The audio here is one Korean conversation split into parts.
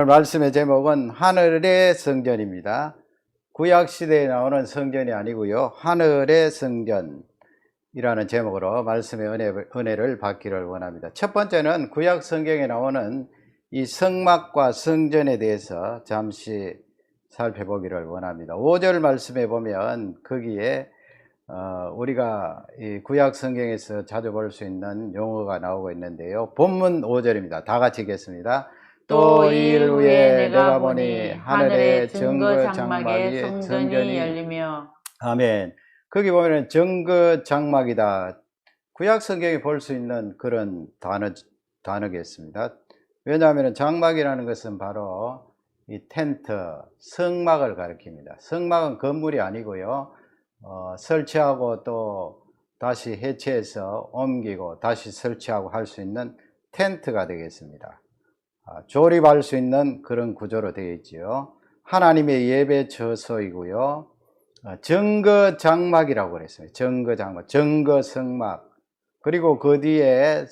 말씀의 제목은 하늘의 성전입니다. 구약시대에 나오는 성전이 아니고요, 하늘의 성전이라는 제목으로 말씀의 은혜를 받기를 원합니다. 첫 번째는 구약 성경에 나오는 이 성막과 성전에 대해서 잠시 살펴보기를 원합니다. 5절 말씀에 보면 거기에 우리가 이 구약 성경에서 자주 볼 수 있는 용어가 나오고 있는데요, 본문 5절입니다. 다 같이 읽겠습니다. 또 2일 후에 내가 보니 하늘의 증거 장막에 성전이 열리며. 아멘. 거기 보면 증거 장막이다. 구약 성경에 볼 수 있는 그런 단어겠습니다. 왜냐하면 장막이라는 것은 바로 이 텐트, 성막을 가리킵니다. 성막은 건물이 아니고요, 설치하고 또 다시 해체해서 옮기고 다시 설치하고 할 수 있는 텐트가 되겠습니다. 조립할 수 있는 그런 구조로 되어 있지요. 하나님의 예배 처소이고요, 증거 장막이라고 그랬어요. 증거 장막, 증거 성막. 그리고 그 뒤에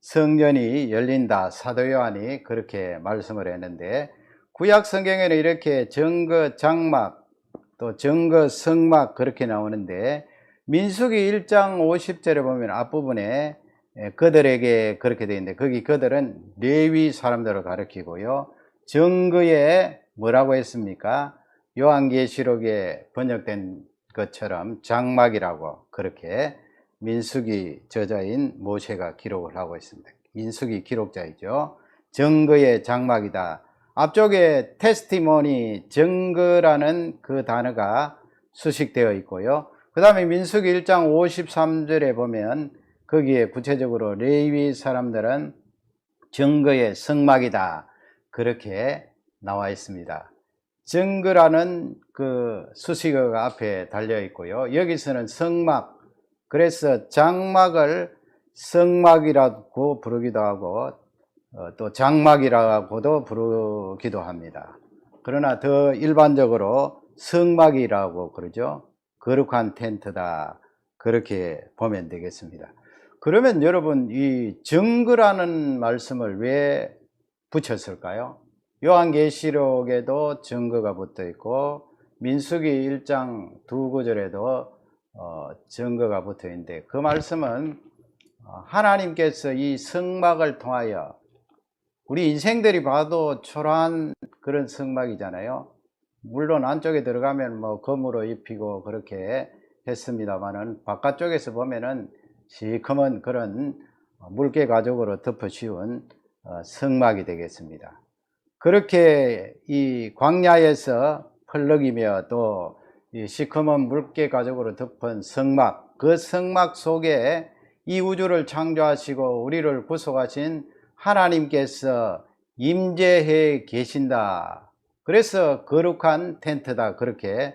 성전이 열린다. 사도 요한이 그렇게 말씀을 했는데, 구약 성경에는 이렇게 증거 장막 또 증거 성막 그렇게 나오는데, 민수기 1장 50절에 보면 앞부분에 그들에게 그렇게 되어 있는데, 거기 그들은 레위 사람들을 가리키고요, 증거에 뭐라고 했습니까? 요한계시록에 번역된 것처럼 장막이라고 그렇게 민수기 저자인 모세가 기록을 하고 있습니다. 민수기 기록자이죠. 증거의 장막이다. 앞쪽에 테스티모니, 증거라는 그 단어가 수식되어 있고요, 그 다음에 민수기 1장 53절에 보면 거기에 구체적으로 레위 사람들은 증거의 성막이다 그렇게 나와 있습니다. 증거라는 그 수식어가 앞에 달려 있고요, 여기서는 성막, 그래서 장막을 성막이라고 부르기도 하고 또 장막이라고도 부르기도 합니다. 그러나 더 일반적으로 성막이라고 그러죠. 거룩한 텐트다 그렇게 보면 되겠습니다. 그러면 여러분, 이 증거라는 말씀을 왜 붙였을까요? 요한계시록에도 증거가 붙어 있고 민수기 1장 두 구절에도 증거가 붙어 있는데, 그 말씀은 하나님께서 이 성막을 통하여, 우리 인생들이 봐도 초라한 그런 성막이잖아요. 물론 안쪽에 들어가면 뭐 검으로 입히고 그렇게 했습니다만은, 바깥쪽에서 보면은 시커먼 그런 물개 가죽으로 덮어 씌운 성막이 되겠습니다. 그렇게 이 광야에서 펄럭이며 또 이 시커먼 물개 가죽으로 덮은 성막, 그 성막 속에 이 우주를 창조하시고 우리를 구속하신 하나님께서 임재해 계신다. 그래서 거룩한 텐트다 그렇게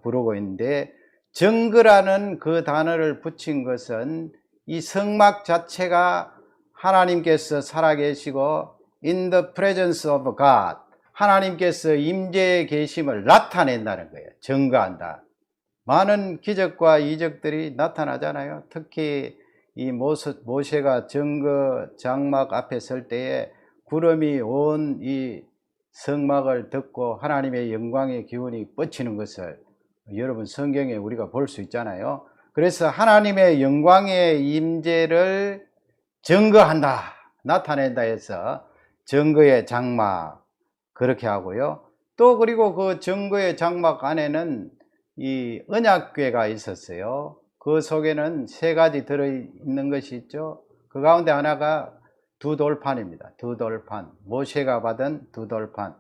부르고 있는데, 증거라는 그 단어를 붙인 것은 이 성막 자체가 하나님께서 살아계시고 in the presence of God, 하나님께서 임재해 계심을 나타낸다는 거예요. 증거한다. 많은 기적과 이적들이 나타나잖아요. 특히 이 모세가 증거 장막 앞에 설 때에 구름이 온 이 성막을 덮고 하나님의 영광의 기운이 뻗치는 것을 여러분 성경에 우리가 볼 수 있잖아요. 그래서 하나님의 영광의 임재를 증거한다, 나타낸다 해서 증거의 장막 그렇게 하고요. 또 그리고 그 증거의 장막 안에는 이 언약궤가 있었어요. 그 속에는 세 가지 들어있는 것이 있죠. 그 가운데 하나가 두 돌판입니다. 두 돌판, 모세가 받은 두 돌판,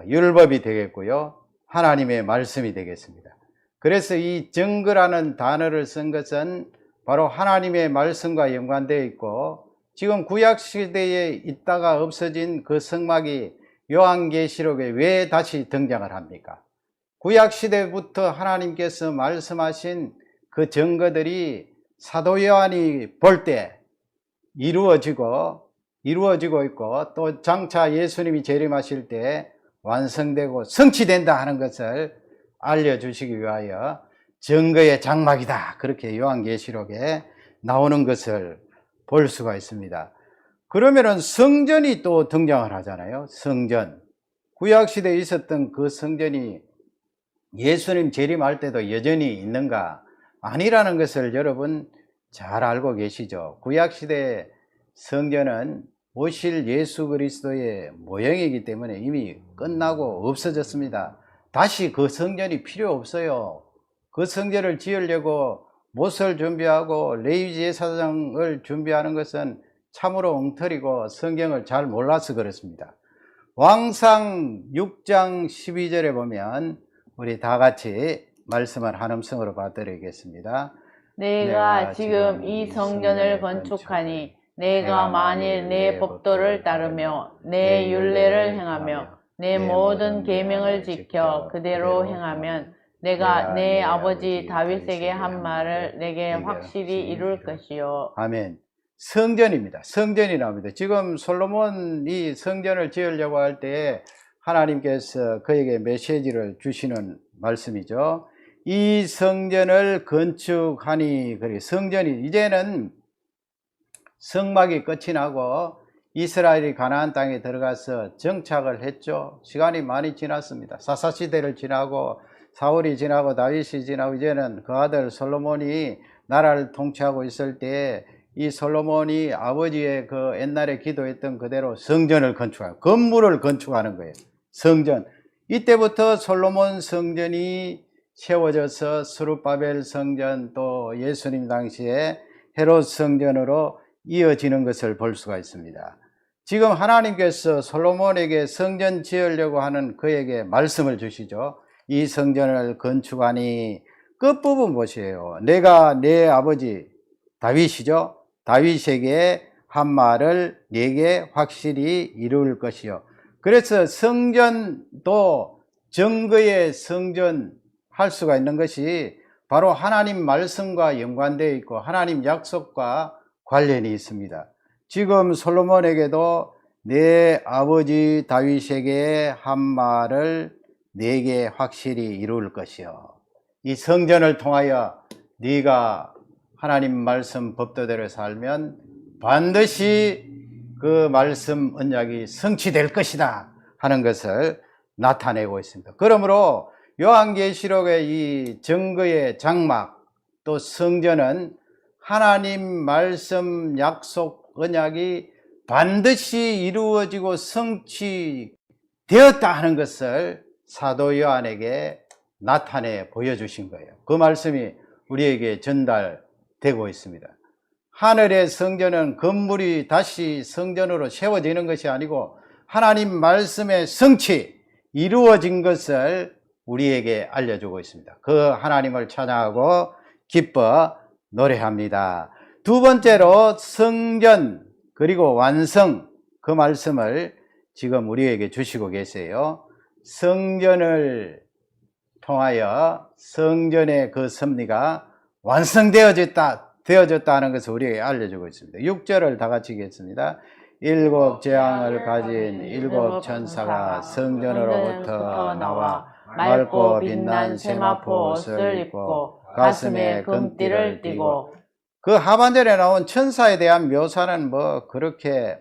율법이 되겠고요, 하나님의 말씀이 되겠습니다. 그래서 이 증거라는 단어를 쓴 것은 바로 하나님의 말씀과 연관되어 있고, 지금 구약시대에 있다가 없어진 그 성막이 요한계시록에 왜 다시 등장을 합니까? 구약시대부터 하나님께서 말씀하신 그 증거들이 사도 요한이 볼 때 이루어지고 있고, 또 장차 예수님이 재림하실 때 완성되고 성취된다 하는 것을 알려주시기 위하여 증거의 장막이다 그렇게 요한계시록에 나오는 것을 볼 수가 있습니다. 그러면은 성전이 또 등장을 하잖아요. 성전. 구약시대에 있었던 그 성전이 예수님 재림할 때도 여전히 있는가? 아니라는 것을 여러분 잘 알고 계시죠. 구약시대의 성전은 오실 예수 그리스도의 모형이기 때문에 이미 끝나고 없어졌습니다. 다시 그 성전이 필요 없어요. 그 성전을 지으려고 못을 준비하고 레위 제사장을 준비하는 것은 참으로 엉터리고 성경을 잘 몰라서 그렇습니다. 왕상 6장 12절에 보면 우리 다 같이 말씀을 한 음성으로 받드리겠습니다. 내가 지금 이 성전을 건축하니 내가 만일 내 법도를 따르며 내 율례를 행하며 내 모든 계명을 지켜 그대로 행하면 내가 내 아버지 다윗에게 한 말을 내게 확실히 이룰 것이요. 아멘. 성전입니다. 성전이 나옵니다. 지금 솔로몬이 성전을 지으려고 할 때 하나님께서 그에게 메시지를 주시는 말씀이죠. 이 성전을 건축하니, 성전이 이제는 성막이 끝이 나고 이스라엘이 가나안 땅에 들어가서 정착을 했죠. 시간이 많이 지났습니다. 사사시대를 지나고 사울이 지나고 다윗이 지나고 이제는 그 아들 솔로몬이 나라를 통치하고 있을 때 이 솔로몬이 아버지의 그 옛날에 기도했던 그대로 성전을 건축하고 건물을 건축하는 거예요. 성전. 이때부터 솔로몬 성전이 세워져서 스룹바벨 성전, 또 예수님 당시에 헤롯 성전으로 이어지는 것을 볼 수가 있습니다. 지금 하나님께서 솔로몬에게 성전 지으려고 하는 그에게 말씀을 주시죠. 이 성전을 건축하니, 끝부분 보세요. 내가 내 아버지 다윗이죠. 다윗에게 한 말을 네게 확실히 이룰 것이요. 그래서 성전도 정거의 성전 할 수가 있는 것이 바로 하나님 말씀과 연관되어 있고 하나님 약속과 관련이 있습니다. 지금 솔로몬에게도 내 아버지 다윗에게 한 말을 네게 확실히 이룰 것이요. 이 성전을 통하여 네가 하나님 말씀 법도대로 살면 반드시 그 말씀 언약이 성취될 것이다 하는 것을 나타내고 있습니다. 그러므로 요한계시록의 이 증거의 장막 또 성전은 하나님 말씀 약속 언약이 반드시 이루어지고 성취되었다 하는 것을 사도 요한에게 나타내 보여주신 거예요. 그 말씀이 우리에게 전달되고 있습니다. 하늘의 성전은 건물이 다시 성전으로 세워지는 것이 아니고 하나님 말씀의 성취, 이루어진 것을 우리에게 알려주고 있습니다. 그 하나님을 찬양하고 기뻐 노래합니다. 두 번째로 성전 그리고 완성, 그 말씀을 지금 우리에게 주시고 계세요. 성전을 통하여 성전의 그 섭리가 완성되어졌다 하는 것을 우리에게 알려주고 있습니다. 6절을 다 같이 읽겠습니다. 일곱 재앙을 가진 일곱 천사가 성전으로부터 나와 맑고 빛난 세마포 옷을 입고 가슴에 금띠를 띠고, 그 하반절에 나온 천사에 대한 묘사는 뭐 그렇게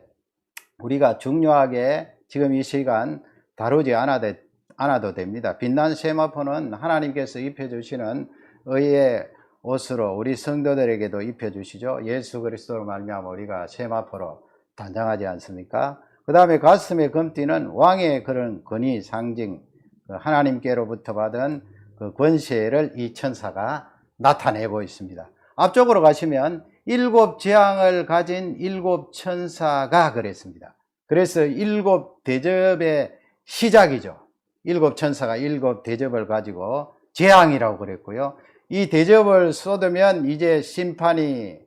우리가 중요하게 지금 이 시간 다루지 않아도 됩니다. 빛난 세마포는 하나님께서 입혀주시는 의의 옷으로 우리 성도들에게도 입혀주시죠. 예수 그리스도로 말미암아 우리가 세마포로 단장하지 않습니까? 그 다음에 가슴에 금띠는 왕의 그런 권위 상징, 하나님께로부터 받은 그 권세를 이 천사가 나타내고 있습니다. 앞쪽으로 가시면 일곱 재앙을 가진 일곱 천사가 그랬습니다. 그래서 일곱 대접의 시작이죠. 일곱 천사가 일곱 대접을 가지고 재앙이라고 그랬고요. 이 대접을 쏟으면 이제 심판이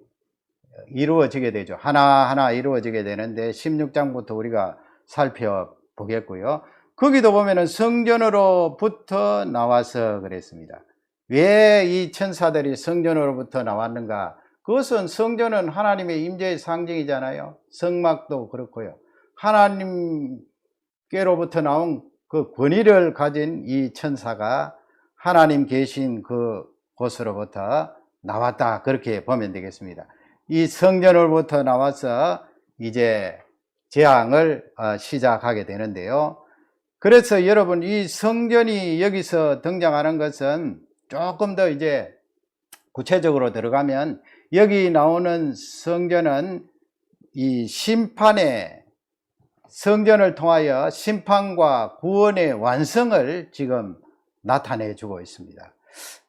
이루어지게 되죠. 하나하나 이루어지게 되는데 16장부터 우리가 살펴보겠고요. 거기도 보면은 성전으로부터 나와서 그랬습니다. 왜 이 천사들이 성전으로부터 나왔는가? 그것은 성전은 하나님의 임재의 상징이잖아요. 성막도 그렇고요. 하나님께로부터 나온 그 권위를 가진 이 천사가 하나님 계신 그 곳으로부터 나왔다, 그렇게 보면 되겠습니다. 이 성전으로부터 나와서 이제 재앙을 시작하게 되는데요. 그래서 여러분, 이 성전이 여기서 등장하는 것은 조금 더 이제 구체적으로 들어가면, 여기 나오는 성전은 이 심판의, 성전을 통하여 심판과 구원의 완성을 지금 나타내 주고 있습니다.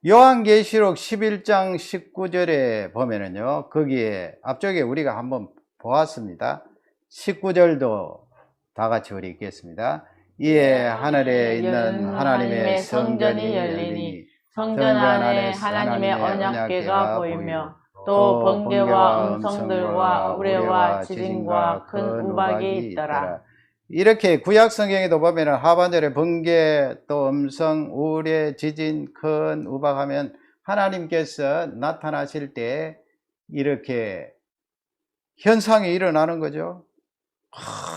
요한계시록 11장 19절에 보면은요, 거기에 앞쪽에 우리가 한번 보았습니다. 19절도 다 같이 우리 읽겠습니다. 이에 하늘에 있는 하나님의 성전이 열리니 성전 안에 하나님의 언약궤가 보이며 또 번개와 음성들과 우레와 지진과 큰 우박이 있더라. 이렇게 구약 성경에도 보면은 하반절에 번개, 또 음성, 우레, 지진, 큰 우박하면 하나님께서 나타나실 때 이렇게 현상이 일어나는 거죠.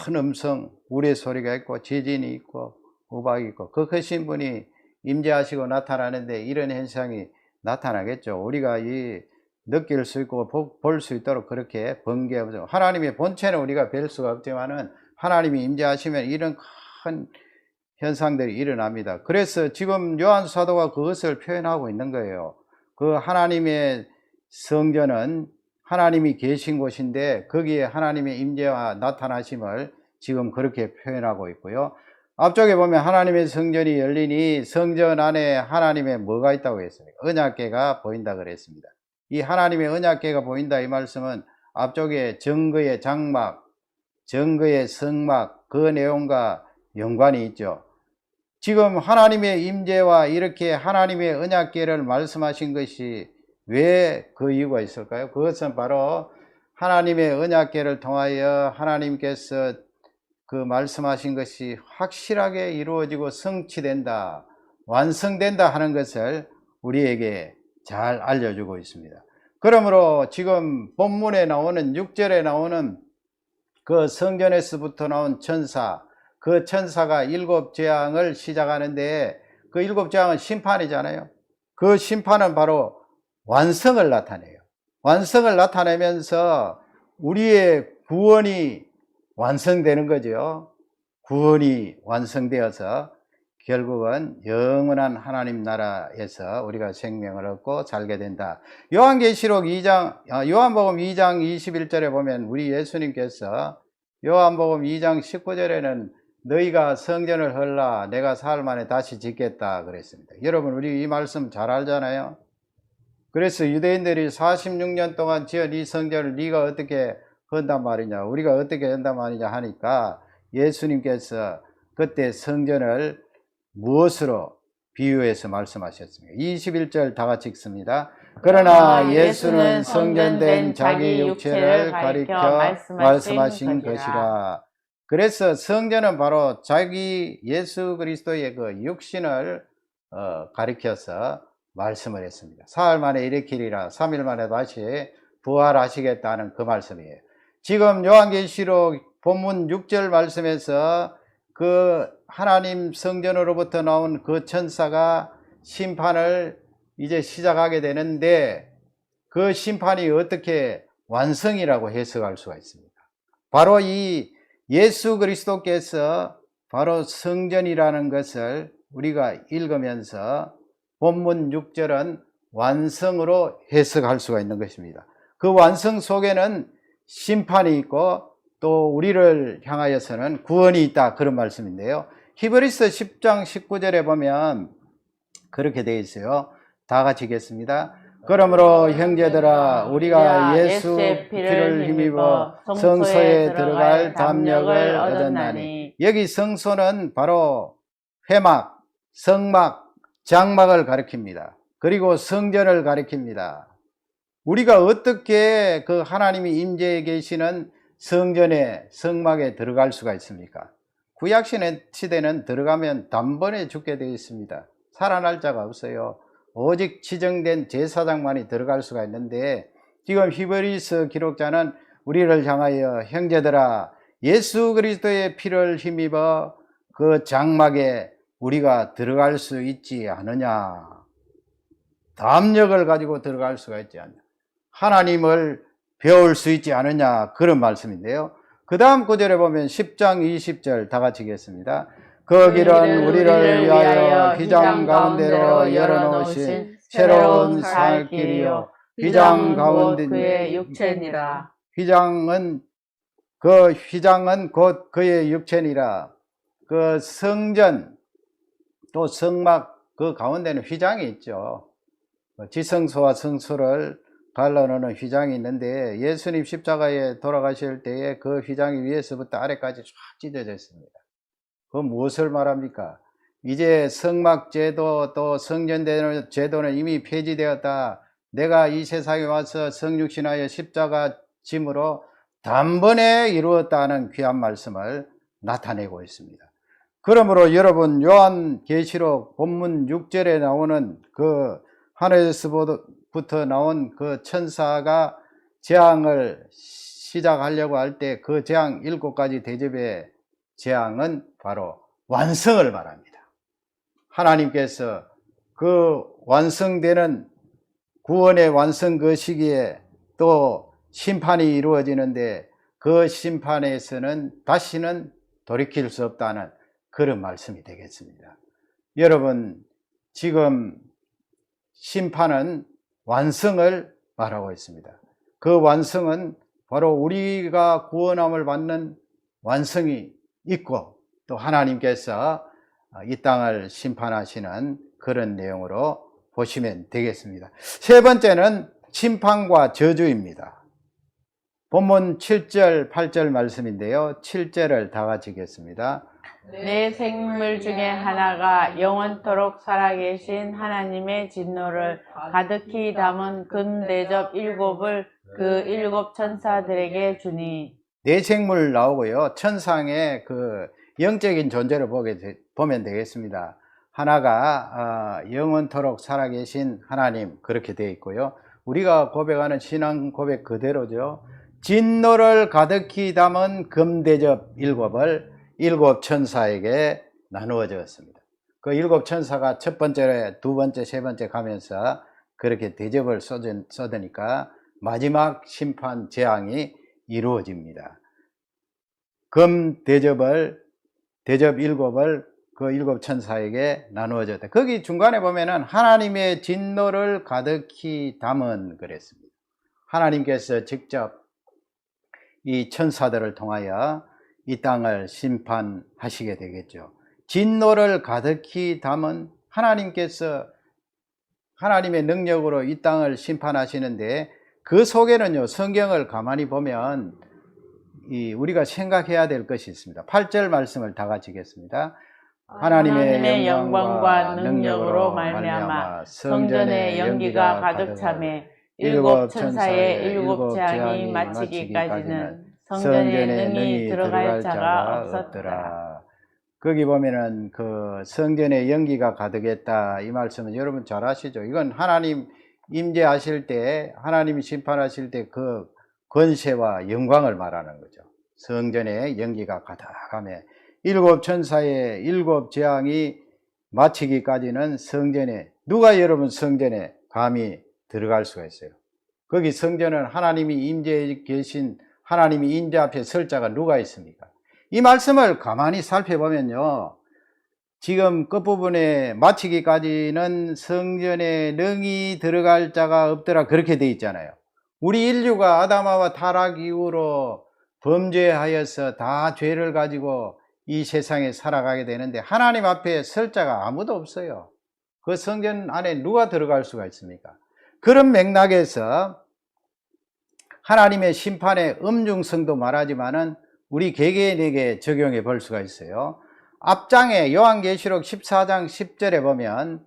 큰 음성, 우레 소리가 있고 지진이 있고 우박이 있고 그 크신 분이 임재하시고 나타나는데 이런 현상이 나타나겠죠. 우리가 느낄 수 있고 볼 수 있도록 그렇게 번개, 하나님의 본체는 우리가 뵐 수가 없지만은 하나님이 임재하시면 이런 큰 현상들이 일어납니다. 그래서 지금 요한 사도가 그것을 표현하고 있는 거예요. 그 하나님의 성전은 하나님이 계신 곳인데 거기에 하나님의 임재와 나타나심을 지금 그렇게 표현하고 있고요. 앞쪽에 보면 하나님의 성전이 열리니 성전 안에 하나님의 뭐가 있다고 했습니까? 언약궤가 보인다 그랬습니다. 이 하나님의 언약궤가 보인다 이 말씀은 앞쪽에 정거의 장막, 정거의 성막, 그 내용과 연관이 있죠. 지금 하나님의 임재와 이렇게 하나님의 언약궤를 말씀하신 것이 왜 그 이유가 있을까요? 그것은 바로 하나님의 언약궤를 통하여 하나님께서 그 말씀하신 것이 확실하게 이루어지고 성취된다, 완성된다 하는 것을 우리에게 잘 알려주고 있습니다. 그러므로 지금 본문에 나오는 6절에 나오는 그 성전에서부터 나온 천사, 그 천사가 7재앙을 시작하는데 그 7재앙은 심판이잖아요. 그 심판은 바로 완성을 나타내요. 완성을 나타내면서 우리의 구원이 완성되는 거죠. 구원이 완성되어서 결국은 영원한 하나님 나라에서 우리가 생명을 얻고 살게 된다. 요한계시록 2장, 요한복음 2장 21절에 보면 우리 예수님께서 요한복음 2장 19절에는 너희가 성전을 헐라 내가 사흘 만에 다시 짓겠다 그랬습니다. 여러분, 우리 이 말씀 잘 알잖아요. 그래서 유대인들이 46년 동안 지은 이 성전을 네가 어떻게 한단 말이냐, 우리가 어떻게 한단 말이냐 하니까 예수님께서 그때 성전을 무엇으로 비유해서 말씀하셨습니까? 21절 다 같이 읽습니다. 그러나 예수는 성전된 자기 육체를 가리켜 말씀하신 것이라. 그래서 성전은 바로 자기 예수 그리스도의 그 육신을 가리켜서 말씀을 했습니다. 사흘 만에 일으키리라, 3일 만에 다시 부활하시겠다는 그 말씀이에요. 지금 요한계시록 본문 6절 말씀에서 그 하나님 성전으로부터 나온 그 천사가 심판을 이제 시작하게 되는데 그 심판이 어떻게 완성이라고 해석할 수가 있습니까? 바로 이 예수 그리스도께서 바로 성전이라는 것을 우리가 읽으면서 본문 6절은 완성으로 해석할 수가 있는 것입니다. 그 완성 속에는 심판이 있고 또 우리를 향하여서는 구원이 있다, 그런 말씀인데요. 히브리서 10장 19절에 보면 그렇게 되어 있어요. 다 같이 읽겠습니다. 그러므로 형제들아 우리가 예수의 피를 힘입어 성소에 들어갈 담력을 얻었나니. 여기 성소는 바로 회막, 성막, 장막을 가리킵니다. 그리고 성전을 가리킵니다. 우리가 어떻게 그 하나님이 임재해 계시는 성전에, 성막에 들어갈 수가 있습니까? 구약 시대는 들어가면 단번에 죽게 되어 있습니다. 살아날 자가 없어요. 오직 지정된 제사장만이 들어갈 수가 있는데 지금 히브리서 기록자는 우리를 향하여 형제들아 예수 그리스도의 피를 힘입어 그 장막에 우리가 들어갈 수 있지 않느냐, 담력을 가지고 들어갈 수가 있지 않느냐, 하나님을 배울 수 있지 않느냐, 그런 말씀인데요. 그 다음 구절에 보면 10장 20절 다 같이 읽겠습니다. 그 길은 우리를 위하여 휘장 가운데로 열어놓으신 새로운 살 길이요 휘장 가운데 그의 육체니라. 휘장은 곧 그의 육체니라. 그 성전 또 성막 그 가운데는 휘장이 있죠. 지성소와 성소를 갈라놓는 휘장이 있는데 예수님 십자가에 돌아가실 때에 그 휘장이 위에서부터 아래까지 쫙 찢어져 있습니다. 그 무엇을 말합니까? 이제 성막 제도 또 성전 제도는 이미 폐지되었다. 내가 이 세상에 와서 성육신하여 십자가 짐으로 단번에 이루었다는 귀한 말씀을 나타내고 있습니다. 그러므로 여러분 요한계시록 본문 6절에 나오는 그 하늘에서부터 나온 그 천사가 재앙을 시작하려고 할 때 그 재앙 7가지 대접의 재앙은 바로 완성을 말합니다. 하나님께서 그 완성되는 구원의 완성 그 시기에 또 심판이 이루어지는데 그 심판에서는 다시는 돌이킬 수 없다는 그런 말씀이 되겠습니다. 여러분, 지금 심판은 완성을 말하고 있습니다. 그 완성은 바로 우리가 구원함을 받는 완성이 있고 또 하나님께서 이 땅을 심판하시는 그런 내용으로 보시면 되겠습니다. 세 번째는 심판과 저주입니다. 본문 7절, 8절 말씀인데요. 7절을 다 같이 읽겠습니다. 내 생물 중에 하나가 영원토록 살아계신 하나님의 진노를 가득히 담은 금대접 7을 그 7 천사들에게 주니. 네 생물 나오고요. 천상의 그 영적인 존재를 보면 되겠습니다. 하나가 영원토록 살아계신 하나님 그렇게 되어 있고요. 우리가 고백하는 신앙 고백 그대로죠. 진노를 가득히 담은 금대접 7을 7 천사에게 나누어졌습니다. 그 7 천사가 첫 번째, 두 번째, 세 번째 가면서 그렇게 대접을 쏟으니까 마지막 심판 재앙이 이루어집니다. 금 대접 7을 그 7 천사에게 나누어졌다. 거기 중간에 보면은 하나님의 진노를 가득히 담은 그랬습니다. 하나님께서 직접 이 천사들을 통하여 이 땅을 심판하시게 되겠죠. 진노를 가득히 담은 하나님께서 하나님의 능력으로 이 땅을 심판하시는데 그 속에는요, 성경을 가만히 보면 우리가 생각해야 될 것이 있습니다. 8절 말씀을 다 같이 읽겠습니다. 하나님의 영광과 능력으로 말미암아 성전의 연기가 가득 차매 7 천사의 7 재앙이 마치기까지는 성전에 능히 들어갈 자가 없었더라. 거기 보면은 그 성전에 연기가 가득했다 이 말씀은 여러분 잘 아시죠? 이건 하나님 임재하실 때 하나님이 심판하실 때 그 권세와 영광을 말하는 거죠. 성전에 연기가 가득하며 7 천사의 7 재앙이 마치기까지는 성전에 누가 여러분 성전에 감히 들어갈 수가 있어요? 거기 성전은 하나님이 임재해 계신 하나님이 임재 앞에 설 자가 누가 있습니까? 이 말씀을 가만히 살펴보면요, 지금 끝부분에 마치기까지는 성전에 능히 들어갈 자가 없더라 그렇게 되어 있잖아요. 우리 인류가 아담하와 타락 이후로 범죄하여서 다 죄를 가지고 이 세상에 살아가게 되는데 하나님 앞에 설 자가 아무도 없어요. 그 성전 안에 누가 들어갈 수가 있습니까? 그런 맥락에서 하나님의 심판의 엄중성도 말하지만은 우리 개개인에게 적용해 볼 수가 있어요. 앞장에 요한계시록 14장 10절에 보면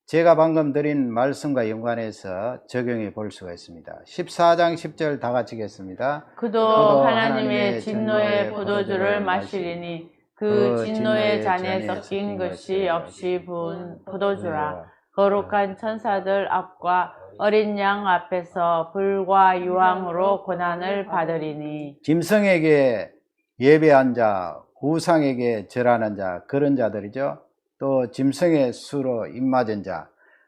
제가 방금 드린 말씀과 연관해서 적용해 볼 수가 있습니다. 14장 10절 다 같이 읽겠습니다. 그도 하나님의 진노의 포도주를 마시리니 그 진노의 잔에 섞인 것이 없이 부은 포도주라. 거룩한 천사들 앞과 어린 양 앞에서 불과 유황으로 고난을 받으리니. 짐승에게 예배한 자, 우상에게 절하는 자, 그런 자들이죠. 또 짐승의 수로 입맞은 자,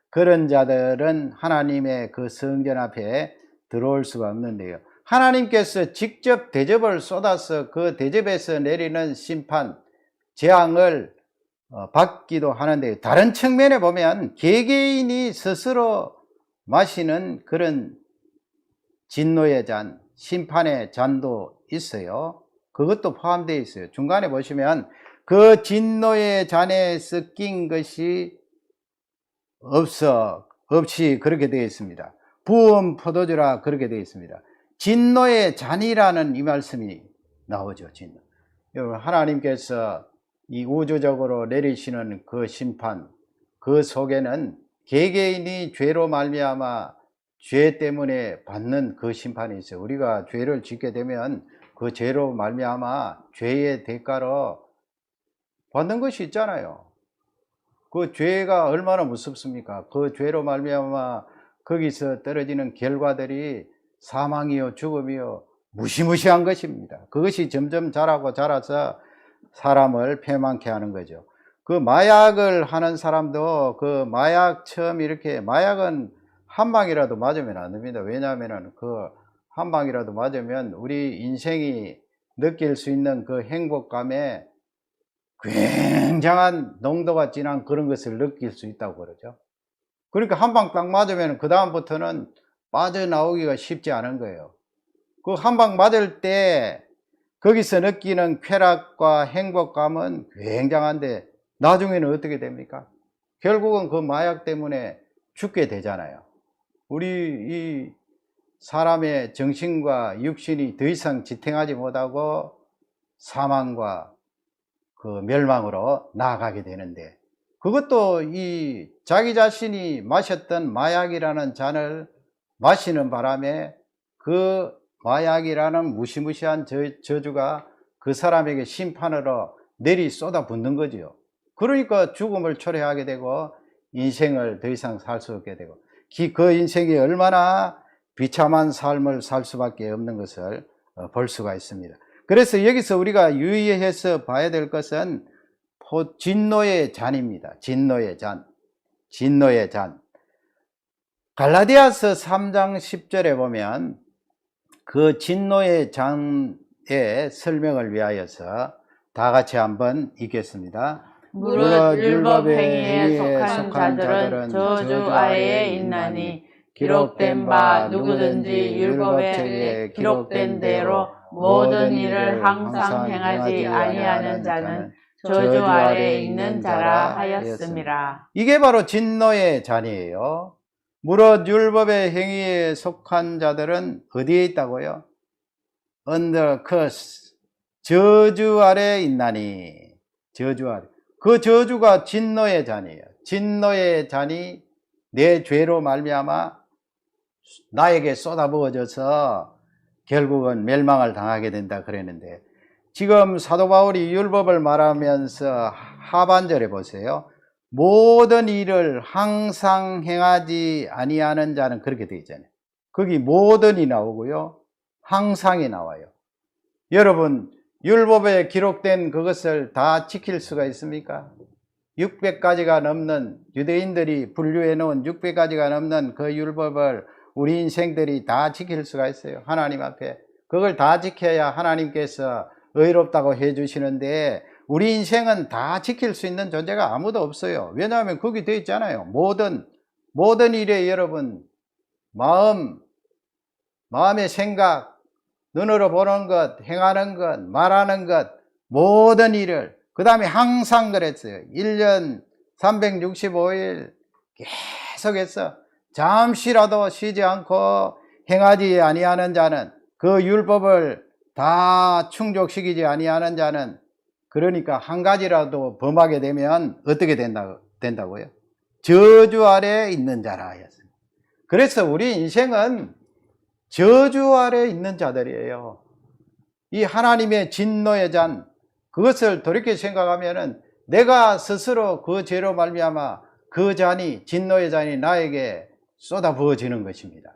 그런 자들은 하나님의 그 성전 앞에 들어올 수가 없는데요. 하나님께서 직접 대접을 쏟아서 그 대접에서 내리는 심판, 재앙을 받기도 하는데, 다른 측면에 보면 개개인이 스스로 마시는 그런 진노의 잔, 심판의 잔도 있어요. 그것도 포함되어 있어요. 중간에 보시면 그 진노의 잔에 섞인 것이 없이 그렇게 되어 있습니다. 부은 포도주라 그렇게 되어 있습니다. 진노의 잔이라는 이 말씀이 나오죠. 진노. 여러분, 하나님께서 이 우주적으로 내리시는 그 심판, 그 속에는 개개인이 죄로 말미암아 죄 때문에 받는 그 심판이 있어요. 우리가 죄를 짓게 되면 그 죄로 말미암아 죄의 대가로 받는 것이 있잖아요. 그 죄가 얼마나 무섭습니까? 그 죄로 말미암아 거기서 떨어지는 결과들이 사망이요 죽음이요 무시무시한 것입니다. 그것이 점점 자라서 사람을 패망케 하는 거죠. 그 마약을 하는 사람도 그 마약 처음 이렇게, 마약은 한 방이라도 맞으면 안 됩니다. 왜냐하면 그 한 방이라도 맞으면 우리 인생이 느낄 수 있는 그 행복감에 굉장한 농도가 진한 그런 것을 느낄 수 있다고 그러죠. 그러니까 한 방 딱 맞으면 그 다음부터는 빠져나오기가 쉽지 않은 거예요. 그 한 방 맞을 때 거기서 느끼는 쾌락과 행복감은 굉장한데 나중에는 어떻게 됩니까? 결국은 그 마약 때문에 죽게 되잖아요. 우리 이 사람의 정신과 육신이 더 이상 지탱하지 못하고 사망과 그 멸망으로 나아가게 되는데, 그것도 이 자기 자신이 마셨던 마약이라는 잔을 마시는 바람에 그 마약이라는 무시무시한 저주가 그 사람에게 심판으로 내리 쏟아붓는 거지요. 그러니까 죽음을 초래하게 되고 인생을 더 이상 살 수 없게 되고, 그 인생이 얼마나 비참한 삶을 살 수밖에 없는 것을 볼 수가 있습니다. 그래서 여기서 우리가 유의해서 봐야 될 것은 진노의 잔입니다. 진노의 잔. 진노의 잔. 갈라디아서 3장 10절에 보면 그 진노의 잔의 설명을 위하여서 다 같이 한번 읽겠습니다. 무릇 율법 행위에 속한 자들은 저주 아래에 있나니, 기록된 바 누구든지 율법책에 기록된 대로 모든 일을 항상 행하지 아니하는 자는 저주 아래에 있는 자라 하였음이라. 이게 바로 진노의 잔이에요. 무릇 율법의 행위에 속한 자들은 어디에 있다고요? Under curse, 저주 아래에 있나니. 저주 아래. 그 저주가 진노의 잔이에요. 진노의 잔이 내 죄로 말미암아 나에게 쏟아부어져서 결국은 멸망을 당하게 된다 그랬는데, 지금 사도 바울이 율법을 말하면서 하반절에 보세요. 모든 일을 항상 행하지 아니하는 자는, 그렇게 되어 있잖아요. 거기 모든이 나오고요, 항상이 나와요. 여러분, 율법에 기록된 그것을 다 지킬 수가 있습니까? 600가지가 넘는, 유대인들이 분류해 놓은 600가지가 넘는 그 율법을 우리 인생들이 다 지킬 수가 있어요. 하나님 앞에. 그걸 다 지켜야 하나님께서 의롭다고 해 주시는데, 우리 인생은 다 지킬 수 있는 존재가 아무도 없어요. 왜냐하면 거기 되어 있잖아요. 모든 일에 여러분, 마음의 생각, 눈으로 보는 것, 행하는 것, 말하는 것, 모든 일을, 그 다음에 항상 그랬어요. 1년 365일 계속해서 잠시라도 쉬지 않고 행하지 아니하는 자는, 그 율법을 다 충족시키지 아니하는 자는, 그러니까 한 가지라도 범하게 되면 어떻게 된다고요? 저주 아래에 있는 자라 하였습니다. 그래서 우리 인생은 저주 아래에 있는 자들이에요. 이 하나님의 진노의 잔, 그것을 돌이켜 생각하면은 내가 스스로 그 죄로 말미암아 그 잔이, 진노의 잔이 나에게 쏟아 부어지는 것입니다.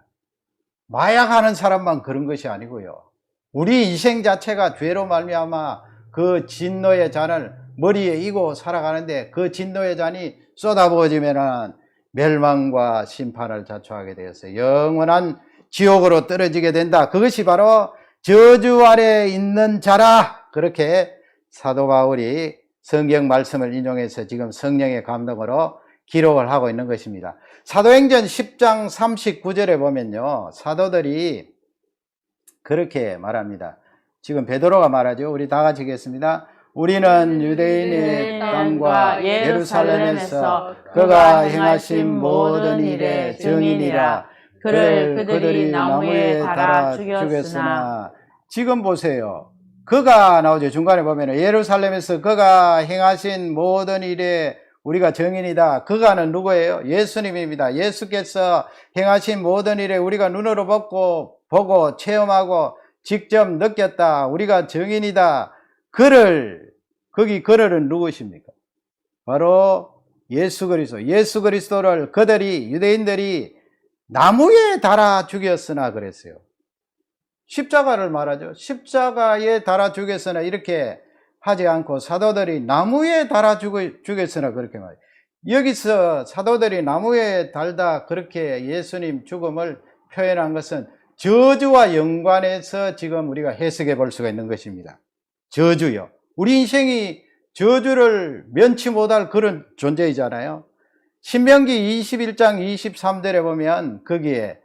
마약하는 사람만 그런 것이 아니고요, 우리 인생 자체가 죄로 말미암아 그 진노의 잔을 머리에 이고 살아가는데, 그 진노의 잔이 쏟아 부어지면은 멸망과 심판을 자초하게 되었어요. 영원한 지옥으로 떨어지게 된다. 그것이 바로 저주 아래 있는 자라. 그렇게 사도 바울이 성경 말씀을 인용해서 지금 성령의 감동으로 기록을 하고 있는 것입니다. 사도행전 10장 39절에 보면요, 사도들이 그렇게 말합니다. 지금 베드로가 말하죠. 우리 다 같이 읽겠습니다. 우리는 유대인의 땅과 예루살렘에서 그가 행하신 모든 일의 증인이라. 그를 그들이 나무에 달아 죽였으나. 지금 보세요. 그가 나오죠. 중간에 보면 예루살렘에서 그가 행하신 모든 일에 우리가 증인이다. 그가는 누구예요? 예수님입니다. 예수께서 행하신 모든 일에 우리가 눈으로 보고 체험하고 직접 느꼈다. 우리가 증인이다. 거기 그를 누구십니까? 바로 예수 그리스도. 예수 그리스도를 유대인들이 나무에 달아 죽였으나 그랬어요. 십자가를 말하죠. 십자가에 달아 죽였으나 이렇게 하지 않고 사도들이 나무에 달아 죽였으나 그렇게 말해요. 여기서 사도들이 나무에 달다 그렇게 예수님 죽음을 표현한 것은 저주와 연관해서 지금 우리가 해석해 볼 수가 있는 것입니다. 저주요. 우리 인생이 저주를 면치 못할 그런 존재이잖아요. 신명기 21장 23절에 보면 거기에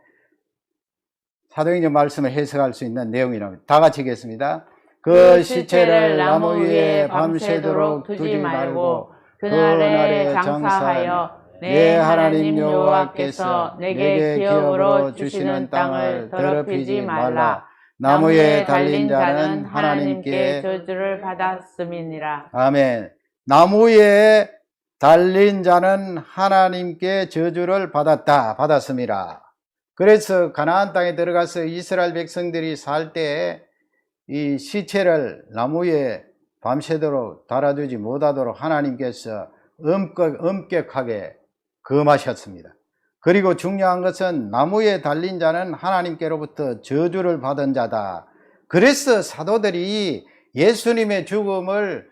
사도행전 말씀을 해석할 수 있는 내용이 나옵니다. 다 같이 읽겠습니다. 그 시체를 나무 위에 밤새도록 두지 말고 그날에 장사하여 내 하나님 여호와께서 내게 기업으로 주시는 땅을 더럽히지 말라. 나무에 달린 자는 하나님께 저주를 받았음이니라. 아멘. 나무에 달린 자는 하나님께 저주를 받았음이라. 그래서 가나안 땅에 들어가서 이스라엘 백성들이 살 때 이 시체를 나무에 밤새도록 달아두지 못하도록 하나님께서 엄격하게 금하셨습니다. 그리고 중요한 것은 나무에 달린 자는 하나님께로부터 저주를 받은 자다. 그래서 사도들이 예수님의 죽음을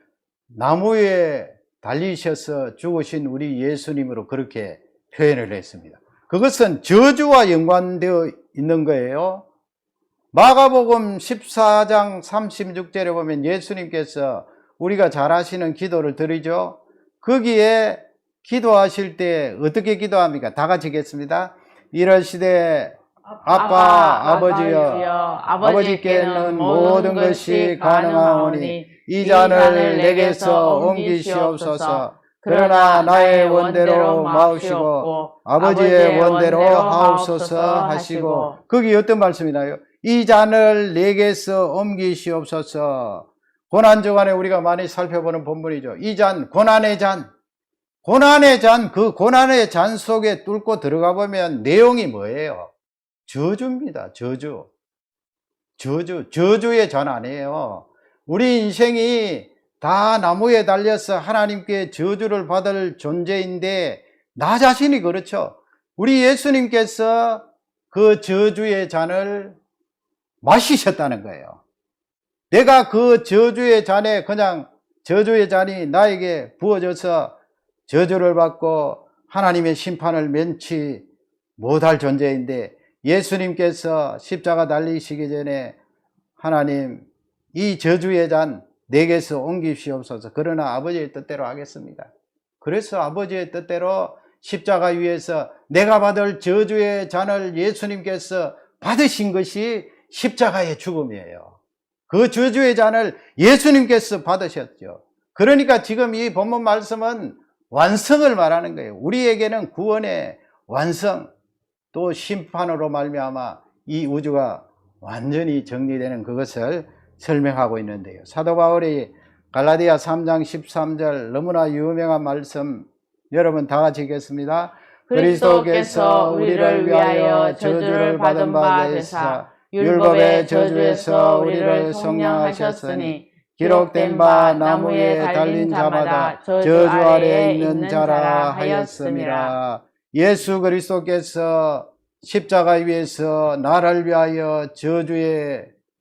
나무에 달리셔서 죽으신 우리 예수님으로 그렇게 표현을 했습니다. 그것은 저주와 연관되어 있는 거예요. 마가복음 14장 36절에 보면 예수님께서 우리가 잘 아시는 기도를 드리죠. 거기에 기도하실 때 어떻게 기도합니까? 다 같이 읽겠습니다. 이러시되 아빠 아버지여 아버지께는 모든 것이 가능하오니 이 잔을 내게서 옮기시옵소서. 그러나 나의 원대로 마옵시고 아버지의 원대로 하옵소서 하시고. 거기 어떤 말씀이 나요? 이 잔을 내게서 옮기시옵소서. 고난주간에 우리가 많이 살펴보는 본문이죠. 이 잔, 고난의 잔. 고난의 잔, 그 고난의 잔 속에 뚫고 들어가 보면 내용이 뭐예요? 저주입니다. 저주의 잔 아니에요. 우리 인생이 다 나무에 달려서 하나님께 저주를 받을 존재인데 나 자신이 그렇죠. 우리 예수님께서 그 저주의 잔을 마시셨다는 거예요. 내가 그 저주의 잔에 그냥 저주의 잔이 나에게 부어져서 저주를 받고 하나님의 심판을 면치 못할 존재인데 예수님께서 십자가 달리시기 전에 하나님 이 저주의 잔 내게서 옮기시옵소서. 그러나 아버지의 뜻대로 하겠습니다. 그래서 아버지의 뜻대로 십자가 위에서 내가 받을 저주의 잔을 예수님께서 받으신 것이 십자가의 죽음이에요. 그 저주의 잔을 예수님께서 받으셨죠. 그러니까 지금 이 본문 말씀은 완성을 말하는 거예요. 우리에게는 구원의 완성, 또 심판으로 말미암아 이 우주가 완전히 정리되는 그것을 설명하고 있는데요. 사도 바울이 갈라디아 3장 13절 너무나 유명한 말씀 여러분 다 같이 읽겠습니다. 그리스도께서 우리를 위하여 저주를 받은 바 되사 율법의 저주에서 우리를 속량하셨으니 기록된 바 나무에 달린 자마다 저주 아래에 있는 자라 하였음이라. 예수 그리스도께서 십자가 위에서 나를 위하여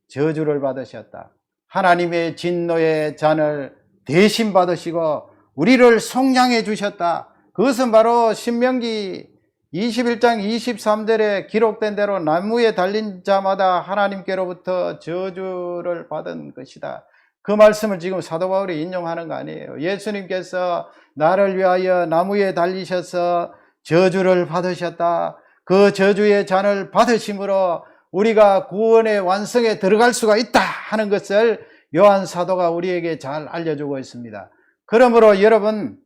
저주를 받으셨다. 하나님의 진노의 잔을 대신 받으시고 우리를 속량해 주셨다. 그것은 바로 신명기 21장 23절에 기록된 대로 나무에 달린 자마다 하나님께로부터 저주를 받은 것이다. 그 말씀을 지금 사도 바울이 인용하는 거 아니에요. 예수님께서 나를 위하여 나무에 달리셔서 저주를 받으셨다. 그 저주의 잔을 받으심으로 우리가 구원의 완성에 들어갈 수가 있다 하는 것을 요한 사도가 우리에게 잘 알려주고 있습니다. 그러므로 여러분,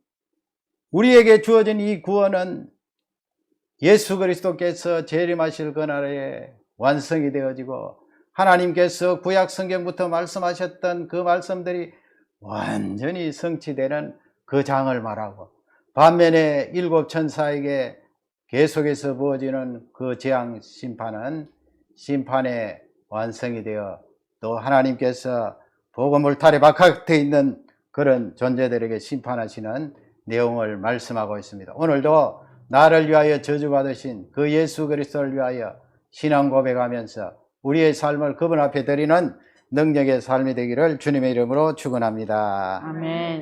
우리에게 주어진 이 구원은 예수 그리스도께서 재림하실 그날에 완성이 되어지고 하나님께서 구약 성경부터 말씀하셨던 그 말씀들이 완전히 성취되는 그 장을 말하고, 반면에 일곱 천사에게 계속해서 부어지는 그 재앙 심판은 심판의 완성이 되어 또 하나님께서 복음 울타리 바깥에 있는 그런 존재들에게 심판하시는 내용을 말씀하고 있습니다. 오늘도 나를 위하여 저주받으신 그 예수 그리스도를 위하여 신앙 고백하면서 우리의 삶을 그분 앞에 드리는 능력의 삶이 되기를 주님의 이름으로 축원합니다. 아멘.